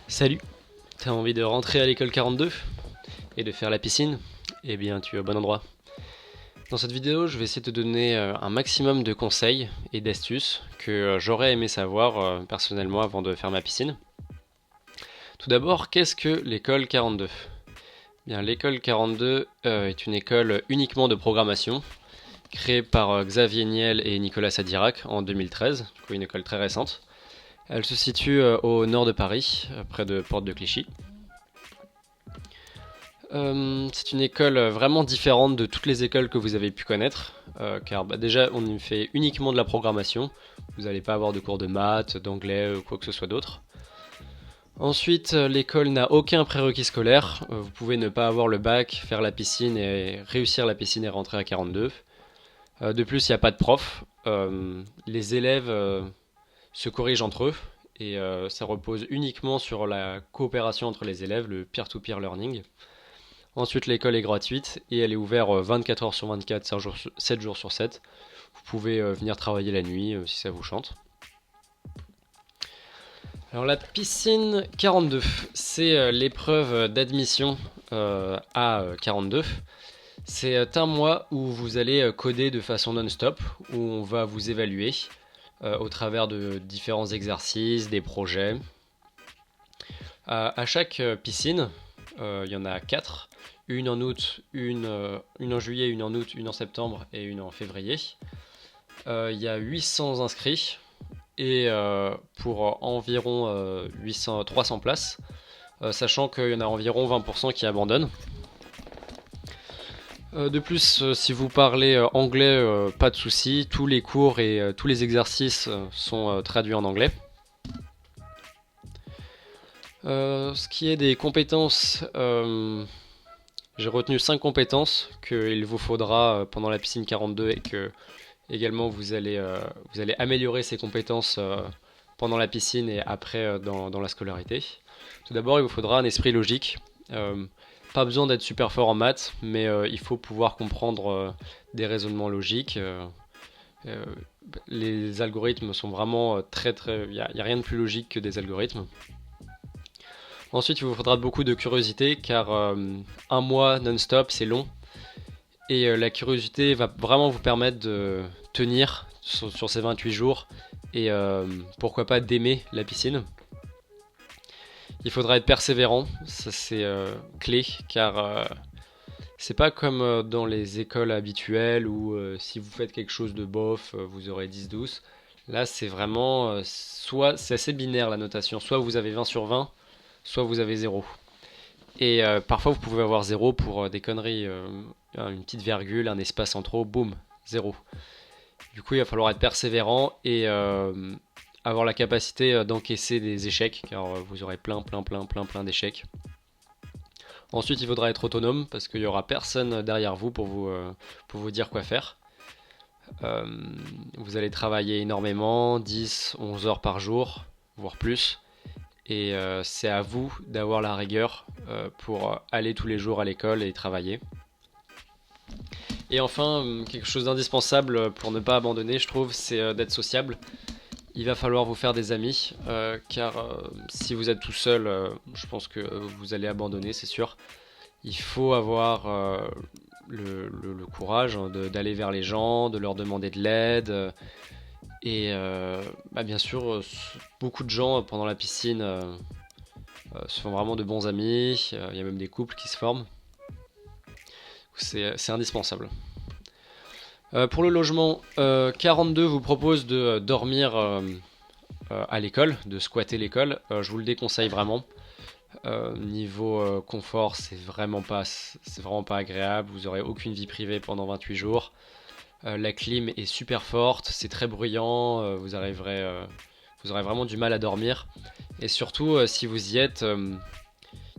Salut, t'as envie de rentrer à l'école 42 et de faire la piscine? Eh bien, tu es au bon endroit. Dans cette vidéo, je vais essayer de te donner un maximum de conseils et d'astuces que j'aurais aimé savoir personnellement avant de faire ma piscine. Tout d'abord, qu'est-ce que l'école 42? Bien, l'école 42 est une école uniquement de programmation, créée par Xavier Niel et Nicolas Sadirac en 2013, du coup une école très récente. Elle se situe au nord de Paris, près de Porte de Clichy. C'est une école vraiment différente de toutes les écoles que vous avez pu connaître, car déjà on y fait uniquement de la programmation, vous n'allez pas avoir de cours de maths, d'anglais ou quoi que ce soit d'autre. Ensuite, l'école n'a aucun prérequis scolaire, vous pouvez ne pas avoir le bac, faire la piscine et réussir la piscine et rentrer à 42. De plus, il n'y a pas de prof, les élèves se corrigent entre eux, et ça repose uniquement sur la coopération entre les élèves, le peer-to-peer learning. Ensuite, l'école est gratuite et elle est ouverte 24 heures sur 24, 7 jours sur 7. Vous pouvez venir travailler la nuit si ça vous chante. Alors la piscine 42, c'est l'épreuve d'admission à 42. C'est un mois où vous allez coder de façon non-stop, où on va vous évaluer au travers de différents exercices, des projets. À chaque piscine, il y en a 4. Une en août, une en juillet, une en août, une en septembre et une en février. Il y a 800 inscrits et pour environ 300 places, sachant qu'il y en a environ 20% qui abandonnent. De plus, si vous parlez anglais, pas de souci, tous les cours et tous les exercices sont traduits en anglais. Ce qui est des compétences, j'ai retenu 5 compétences qu'il vous faudra pendant la piscine 42 et que également vous allez améliorer ces compétences pendant la piscine et après dans la scolarité. Tout d'abord, il vous faudra un esprit logique. Pas besoin d'être super fort en maths, mais il faut pouvoir comprendre des raisonnements logiques. Euh, les algorithmes sont vraiment il n'y a rien de plus logique que des algorithmes. Ensuite, il vous faudra beaucoup de curiosité car un mois non-stop, c'est long. Et la curiosité va vraiment vous permettre de tenir sur ces 28 jours et pourquoi pas d'aimer la piscine. Il faudra être persévérant, ça c'est clé car c'est pas comme dans les écoles habituelles où si vous faites quelque chose de bof, vous aurez 10-12. Là c'est vraiment soit c'est assez binaire la notation, soit vous avez 20 sur 20, soit vous avez 0. Et parfois vous pouvez avoir 0 pour des conneries, une petite virgule, un espace en trop, boum, 0. Du coup il va falloir être persévérant et avoir la capacité d'encaisser des échecs, car vous aurez plein d'échecs. Ensuite il faudra être autonome, parce qu'il n'y aura personne derrière vous pour vous dire quoi faire. Euh, Vous allez travailler énormément, 10-11 heures par jour, voire plus. Et c'est à vous d'avoir la rigueur pour aller tous les jours à l'école et travailler. Et enfin, quelque chose d'indispensable pour ne pas abandonner, je trouve, c'est d'être sociable. Il va falloir vous faire des amis, car si vous êtes tout seul, je pense que vous allez abandonner, c'est sûr. Il faut avoir le courage d'aller vers les gens, de leur demander de l'aide. Et bien sûr, beaucoup de gens pendant la piscine se font vraiment de bons amis. Il y a même des couples qui se forment. C'est indispensable. Pour le logement, 42 vous propose de dormir à l'école, de squatter l'école. Je vous le déconseille vraiment. Niveau confort, c'est vraiment pas agréable. Vous aurez aucune vie privée pendant 28 jours. La clim est super forte, c'est très bruyant. Vous aurez vraiment du mal à dormir. Et surtout, si vous y êtes,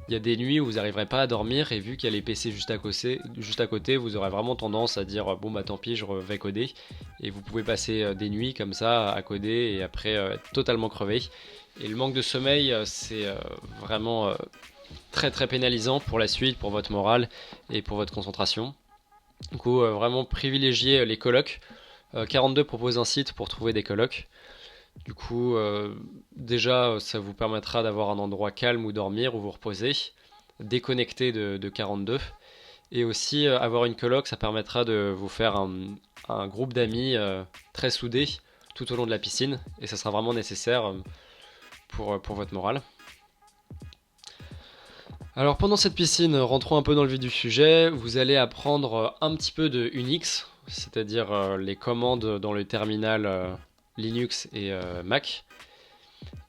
il y a des nuits où vous n'arriverez pas à dormir et vu qu'il y a les PC juste à côté, vous aurez vraiment tendance à dire bon bah tant pis, je vais coder. Et vous pouvez passer des nuits comme ça à coder et après être totalement crevé. Et le manque de sommeil, c'est vraiment très pénalisant pour la suite, pour votre morale et pour votre concentration. Du coup, vraiment privilégier les colocs. 42 propose un site pour trouver des colocs. Du coup, déjà, ça vous permettra d'avoir un endroit calme où dormir, où vous reposer, déconnecté de 42. Et aussi, avoir une coloc, ça permettra de vous faire un groupe d'amis très soudés tout au long de la piscine. Et ça sera vraiment nécessaire pour votre morale. Alors pendant cette piscine, rentrons un peu dans le vif du sujet, vous allez apprendre un petit peu de Unix, c'est-à-dire les commandes dans le terminal Linux et Mac.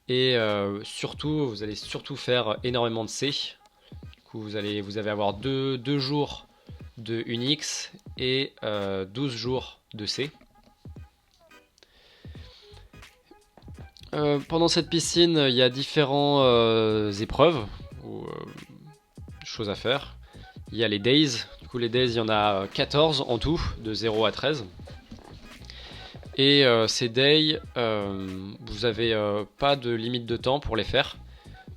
Et surtout, vous allez surtout faire énormément de C. Du coup, vous allez avoir deux jours de Unix et 12 jours de C. Pendant cette piscine, il y a différentes épreuves ou choses à faire. Il y a les days. Du coup, les days, il y en a 14 en tout, de 0 à 13. Et ces days, vous n'avez pas de limite de temps pour les faire.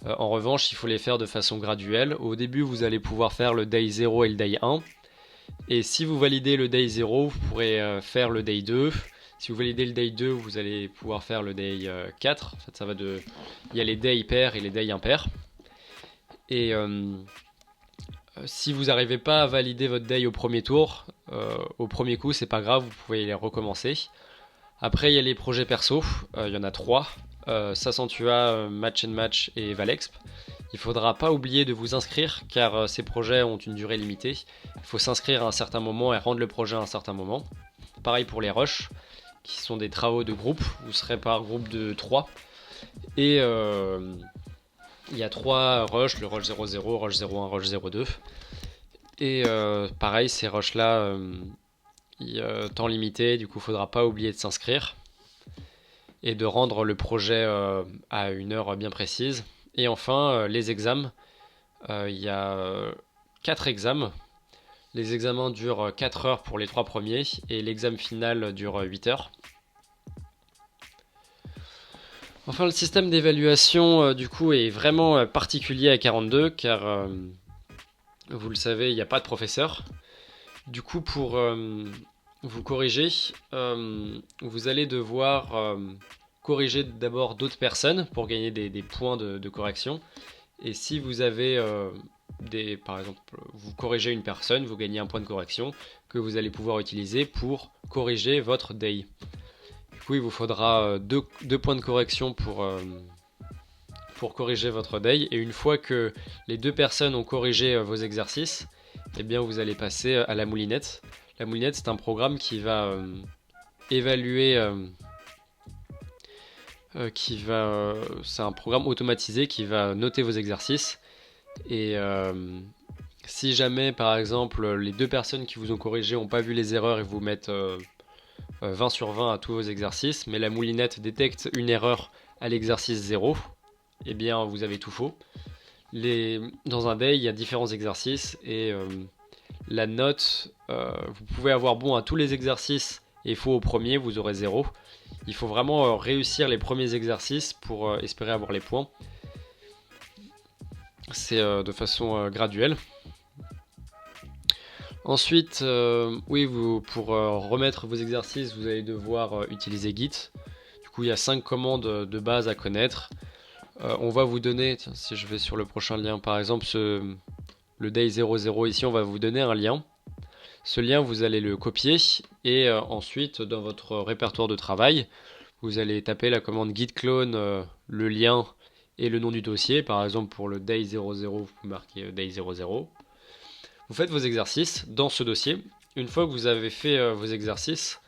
En revanche, il faut les faire de façon graduelle. Au début, vous allez pouvoir faire le day 0 et le day 1. Et si vous validez le day 0, vous pourrez faire le day 2. Si vous validez le day 2, vous allez pouvoir faire le day 4. En fait, ça va de... Il y a les days pairs et les days impairs. Et si vous n'arrivez pas à valider votre day au premier tour, au premier coup, c'est pas grave, vous pouvez les recommencer. Après, il y a les projets perso, il y en a 3. Sacentua, Match and Match et Valexp. Il faudra pas oublier de vous inscrire car ces projets ont une durée limitée. Il faut s'inscrire à un certain moment et rendre le projet à un certain moment. Pareil pour les rushs, qui sont des travaux de groupe. Vous serez par groupe de 3. Et il y a 3 rushs, le rush 00, rush 01, rush 02. Et pareil, ces rushs-là, temps limité, du coup, il faudra pas oublier de s'inscrire et de rendre le projet à une heure bien précise. Et enfin, les examens. Il y a 4 examens. Les examens durent 4 heures pour les 3 premiers et l'examen final dure 8 heures. Enfin, le système d'évaluation du coup est vraiment particulier à 42 car vous le savez, il n'y a pas de professeur. Du coup, pour vous corriger, vous allez devoir corriger d'abord d'autres personnes pour gagner des points de correction. Et si vous avez par exemple, vous corrigez une personne, vous gagnez un point de correction que vous allez pouvoir utiliser pour corriger votre day. Du coup, il vous faudra deux points de correction pour corriger votre day. Et une fois que les 2 personnes ont corrigé vos exercices, eh bien, vous allez passer à la moulinette. La moulinette, c'est un programme qui va évaluer... c'est un programme automatisé qui va noter vos exercices. Et si jamais, par exemple, les 2 personnes qui vous ont corrigé n'ont pas vu les erreurs et vous mettent 20 sur 20 à tous vos exercices, mais la moulinette détecte une erreur à l'exercice 0, eh bien, vous avez tout faux. Dans un day, il y a différents exercices et la note, vous pouvez avoir bon à tous les exercices et faux au premier, vous aurez 0. Il faut vraiment réussir les premiers exercices pour espérer avoir les points. C'est de façon graduelle. Ensuite, oui, pour remettre vos exercices, vous allez devoir utiliser Git. Du coup, il y a 5 commandes de base à connaître. On va vous donner, tiens, si je vais sur le prochain lien, par exemple, le day 00 ici, on va vous donner un lien. Ce lien, vous allez le copier et ensuite, dans votre répertoire de travail, vous allez taper la commande git clone, le lien et le nom du dossier. Par exemple, pour le day 00, vous pouvez marquer day 00. Vous faites vos exercices dans ce dossier. Une fois que vous avez fait vos exercices,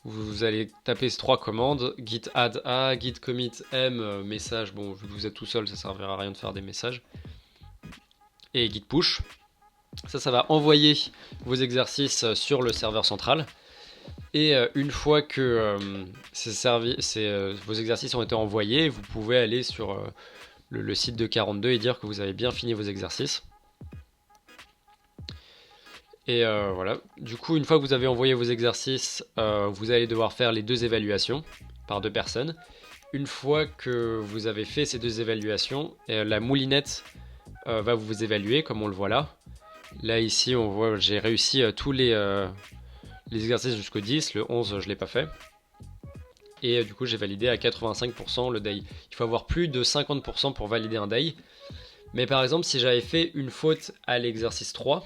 vous allez taper ces 3 commandes, git add a, git commit m, message, bon vu que vous êtes tout seul ça servira à rien de faire des messages, et git push. Ça va envoyer vos exercices sur le serveur central. Et une fois que vos exercices ont été envoyés, vous pouvez aller sur le site de 42 et dire que vous avez bien fini vos exercices. Et voilà, du coup, une fois que vous avez envoyé vos exercices, vous allez devoir faire les 2 évaluations par 2 personnes. Une fois que vous avez fait ces 2 évaluations, la moulinette va vous évaluer, comme on le voit là. Là, ici, on voit j'ai réussi tous les exercices jusqu'au 10, le 11, je ne l'ai pas fait. Et du coup, j'ai validé à 85% le day. Il faut avoir plus de 50% pour valider un day. Mais par exemple, si j'avais fait une faute à l'exercice 3,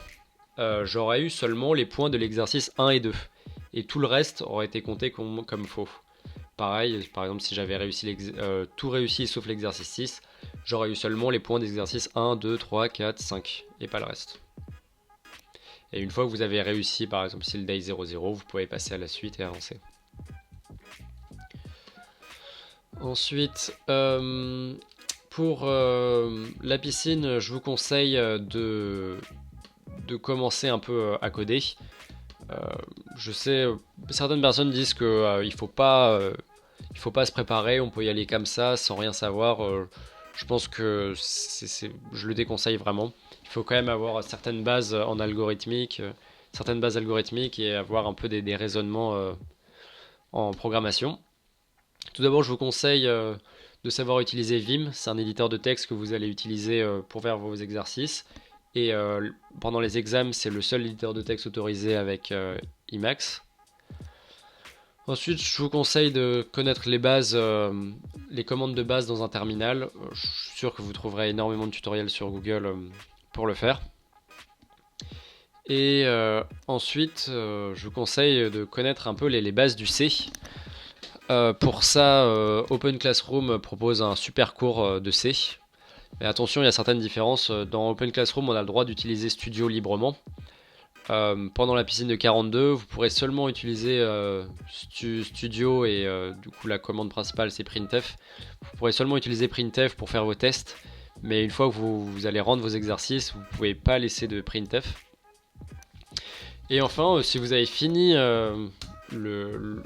j'aurais eu seulement les points de l'exercice 1 et 2. Et tout le reste aurait été compté comme faux. Pareil, par exemple, si j'avais tout réussi sauf l'exercice 6, j'aurais eu seulement les points d'exercice 1, 2, 3, 4, 5 et pas le reste. Et une fois que vous avez réussi, par exemple, si le day 0-0, vous pouvez passer à la suite et avancer. Ensuite, pour la piscine, je vous conseille de commencer un peu à coder. Je sais, certaines personnes disent que il faut pas se préparer, on peut y aller comme ça, sans rien savoir. Je pense que je le déconseille vraiment. Il faut quand même avoir certaines bases en algorithmique, certaines bases algorithmiques et avoir un peu des raisonnements en programmation. Tout d'abord, je vous conseille de savoir utiliser Vim. C'est un éditeur de texte que vous allez utiliser pour faire vos exercices. Et pendant les examens, c'est le seul éditeur de texte autorisé avec Emacs. Ensuite, je vous conseille de connaître les bases, les commandes de base dans un terminal. Je suis sûr que vous trouverez énormément de tutoriels sur Google pour le faire. Et ensuite, je vous conseille de connaître un peu les bases du C. Pour ça, Open Classroom propose un super cours de C. Mais attention, il y a certaines différences. Dans Open Classroom, on a le droit d'utiliser Studio librement. Pendant la piscine de 42, vous pourrez seulement utiliser Studio et du coup la commande principale c'est printf. Vous pourrez seulement utiliser printf pour faire vos tests, mais une fois que vous allez rendre vos exercices, vous ne pouvez pas laisser de printf. Et enfin, si vous avez fini le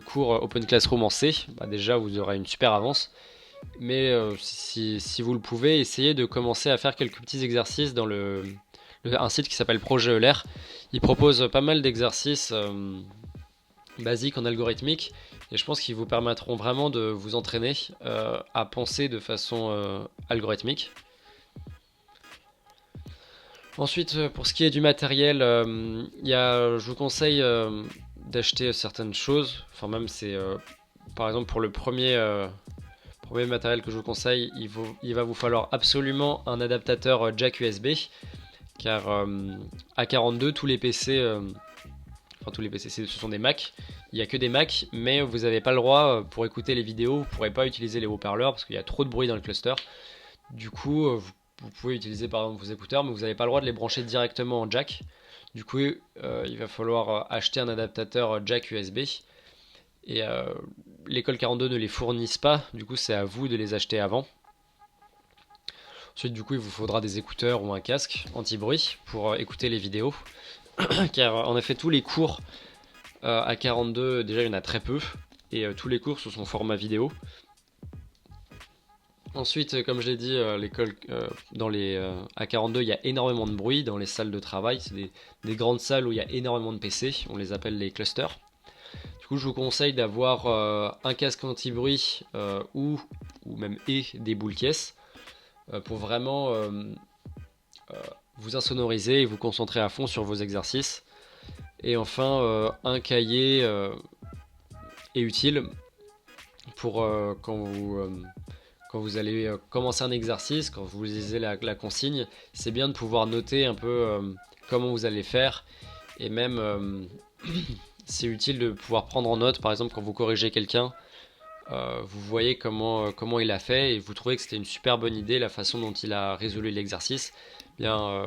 cours Open Classroom en C, déjà vous aurez une super avance. Mais si vous le pouvez, essayez de commencer à faire quelques petits exercices dans un site qui s'appelle Projet Euler. Il propose pas mal d'exercices basiques en algorithmique et je pense qu'ils vous permettront vraiment de vous entraîner à penser de façon algorithmique. Ensuite, pour ce qui est du matériel, je vous conseille d'acheter certaines choses. Enfin, même par exemple pour le premier matériel que je vous conseille, il va vous falloir absolument un adaptateur jack USB. Car à 42, tous les PC, ce sont des Mac. Il n'y a que des Mac, mais vous n'avez pas le droit, pour écouter les vidéos, vous ne pourrez pas utiliser les haut-parleurs parce qu'il y a trop de bruit dans le cluster. Du coup, vous pouvez utiliser par exemple vos écouteurs, mais vous n'avez pas le droit de les brancher directement en jack. Du coup, il va falloir acheter un adaptateur jack USB. Et l'école 42 ne les fournissent pas, du coup c'est à vous de les acheter avant. Ensuite, du coup, il vous faudra des écouteurs ou un casque anti-bruit pour écouter les vidéos. Car en effet, tous les cours à 42, déjà, il y en a très peu. Et tous les cours sont son format vidéo. Ensuite, comme je l'ai dit, l'école, à 42, il y a énormément de bruit dans les salles de travail. C'est des grandes salles où il y a énormément de PC. On les appelle les clusters. Du coup, je vous conseille d'avoir un casque anti-bruit ou même des boules caisses. Pour vraiment vous insonoriser et vous concentrer à fond sur vos exercices. Et enfin, un cahier est utile pour quand vous allez commencer un exercice, quand vous lisez la consigne, c'est bien de pouvoir noter un peu comment vous allez faire. Et même, c'est utile de pouvoir prendre en note, par exemple, quand vous corrigez quelqu'un, vous voyez comment il a fait et vous trouvez que c'était une super bonne idée la façon dont il a résolu l'exercice. Bien,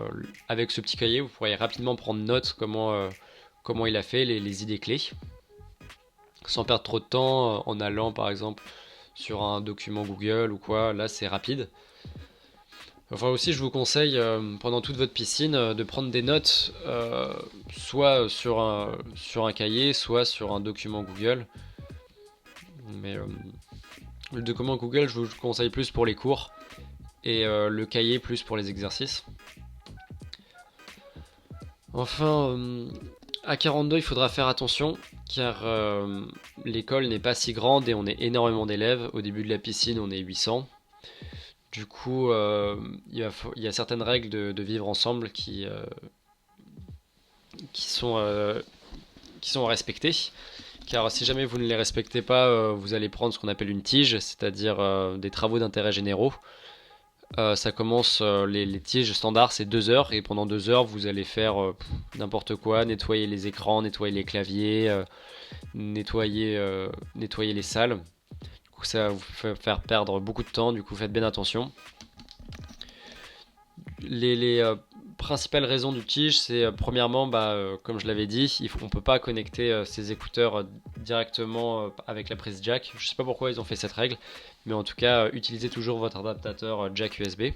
avec ce petit cahier, vous pourrez rapidement prendre note comment il a fait, les idées clés, sans perdre trop de temps en allant par exemple sur un document Google ou quoi. Là, c'est rapide. Enfin aussi, je vous conseille pendant toute votre piscine de prendre des notes, soit sur un cahier, soit sur un document Google. Mais le document Google, je vous le conseille plus pour les cours et le cahier plus pour les exercices. Enfin, à 42, il faudra faire attention car l'école n'est pas si grande et on est énormément d'élèves. Au début de la piscine, on est 800. Du coup, il y a certaines règles de vivre ensemble qui sont respectées. car si jamais vous ne les respectez pas, vous allez prendre ce qu'on appelle une tige, c'est-à-dire des travaux d'intérêt généraux. Ça commence, les tiges standards c'est 2 heures, et pendant 2 heures vous allez faire n'importe quoi, nettoyer les écrans, nettoyer les claviers, nettoyer les salles. Du coup ça va vous faire perdre beaucoup de temps, du coup faites bien attention. Les principales raisons du tige, c'est premièrement, comme je l'avais dit, on ne peut pas connecter ces écouteurs directement avec la prise jack. Je ne sais pas pourquoi ils ont fait cette règle, mais en tout cas, utilisez toujours votre adaptateur jack USB.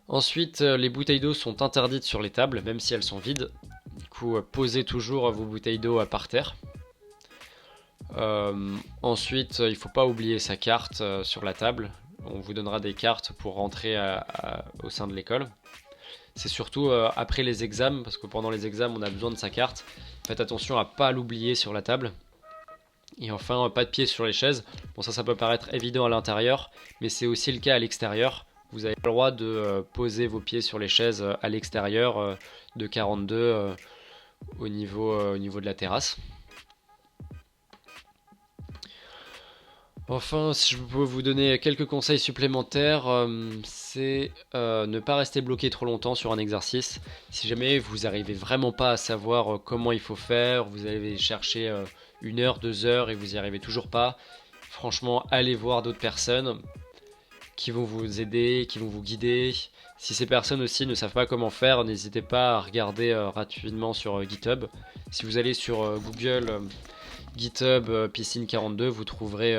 Ensuite, les bouteilles d'eau sont interdites sur les tables, même si elles sont vides. Du coup, posez toujours vos bouteilles d'eau par terre. Ensuite, il ne faut pas oublier sa carte sur la table. On vous donnera des cartes pour rentrer au sein de l'école. C'est surtout après les examens, parce que pendant les examens on a besoin de sa carte. Faites attention à ne pas l'oublier sur la table. Et enfin, pas de pieds sur les chaises. Bon, ça peut paraître évident à l'intérieur, mais c'est aussi le cas à l'extérieur. Vous n'avez pas le droit de poser vos pieds sur les chaises à l'extérieur de 42 au niveau de la terrasse. Enfin, si je peux vous donner quelques conseils supplémentaires, c'est ne pas rester bloqué trop longtemps sur un exercice. Si jamais vous n'arrivez vraiment pas à savoir comment il faut faire, vous allez chercher 1 heure, 2 heures et vous n'y arrivez toujours pas, franchement, allez voir d'autres personnes qui vont vous aider, qui vont vous guider. Si ces personnes aussi ne savent pas comment faire, n'hésitez pas à regarder rapidement sur GitHub. Si vous allez sur Google GitHub Piscine 42, vous trouverez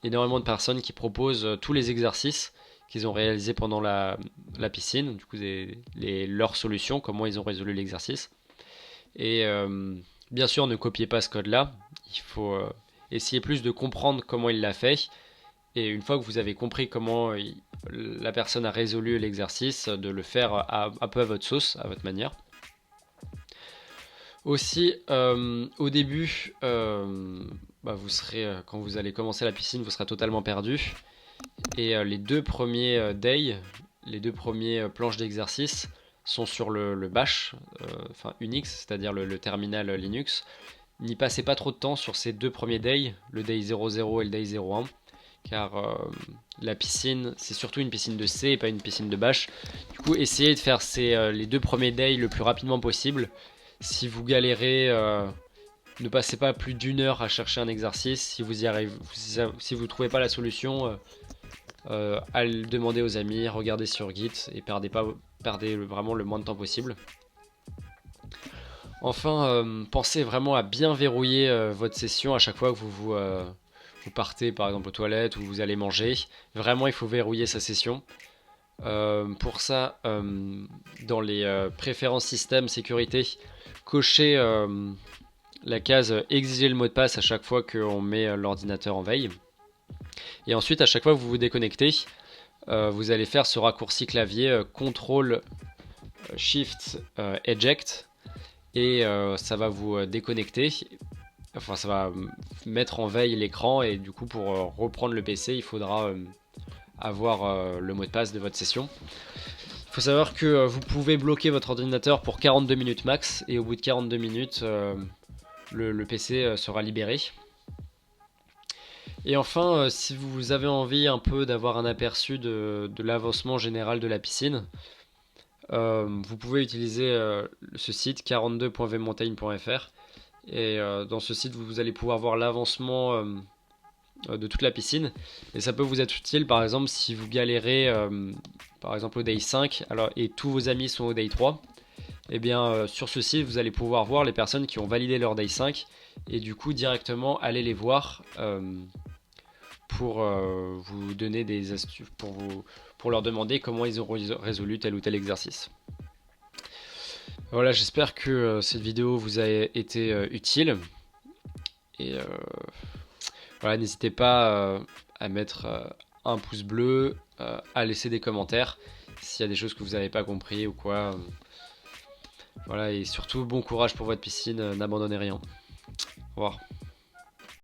énormément de personnes qui proposent tous les exercices qu'ils ont réalisés pendant la piscine, du coup leurs solutions, comment ils ont résolu l'exercice. Et bien sûr, ne copiez pas ce code-là, il faut essayer plus de comprendre comment il l'a fait. Et une fois que vous avez compris comment la personne a résolu l'exercice, de le faire un peu à votre sauce, à votre manière. Aussi, au début, vous serez, quand vous allez commencer la piscine, vous serez totalement perdu. Et les 2 premiers days, les 2 premiers planches d'exercice sont sur le bash, Unix, c'est-à-dire le terminal Linux. N'y passez pas trop de temps sur ces 2 premiers days, le day 00 et le day 01, car la piscine, c'est surtout une piscine de C et pas une piscine de bash. Du coup, essayez de faire les 2 premiers days le plus rapidement possible. Si vous galérez, ne passez pas plus d'1 heure à chercher un exercice. Si vous y arrivez, si vous ne trouvez pas la solution, allez le demander aux amis, regardez sur Git et perdez vraiment le moins de temps possible. Enfin, pensez vraiment à bien verrouiller votre session à chaque fois que vous partez par exemple aux toilettes ou vous allez manger. Vraiment, il faut verrouiller sa session. Pour ça, dans les préférences système sécurité, cochez la case exiger le mot de passe à chaque fois qu'on met l'ordinateur en veille. Et ensuite, à chaque fois que vous vous déconnectez, vous allez faire ce raccourci clavier CTRL SHIFT EJECT, et ça va vous déconnecter. Enfin, ça va mettre en veille l'écran, et du coup, pour reprendre le PC, il faudra avoir le mot de passe de votre session. Il faut savoir que vous pouvez bloquer votre ordinateur pour 42 minutes max, et au bout de 42 minutes, le PC sera libéré. Et enfin, si vous avez envie un peu d'avoir un aperçu de l'avancement général de la piscine, vous pouvez utiliser ce site 42.vmontagne.fr, et dans ce site vous allez pouvoir voir l'avancement de toute la piscine, et ça peut vous être utile par exemple si vous galérez par exemple au day 5 et tous vos amis sont au day 3. Et bien sur ce site vous allez pouvoir voir les personnes qui ont validé leur day 5 et du coup directement aller les voir pour vous donner des astuces, pour leur demander comment ils ont résolu tel ou tel exercice. Voilà, j'espère que cette vidéo vous a été utile, et voilà, n'hésitez pas à mettre un pouce bleu, à laisser des commentaires s'il y a des choses que vous n'avez pas compris ou quoi. Voilà, et surtout bon courage pour votre piscine, n'abandonnez rien. Au revoir.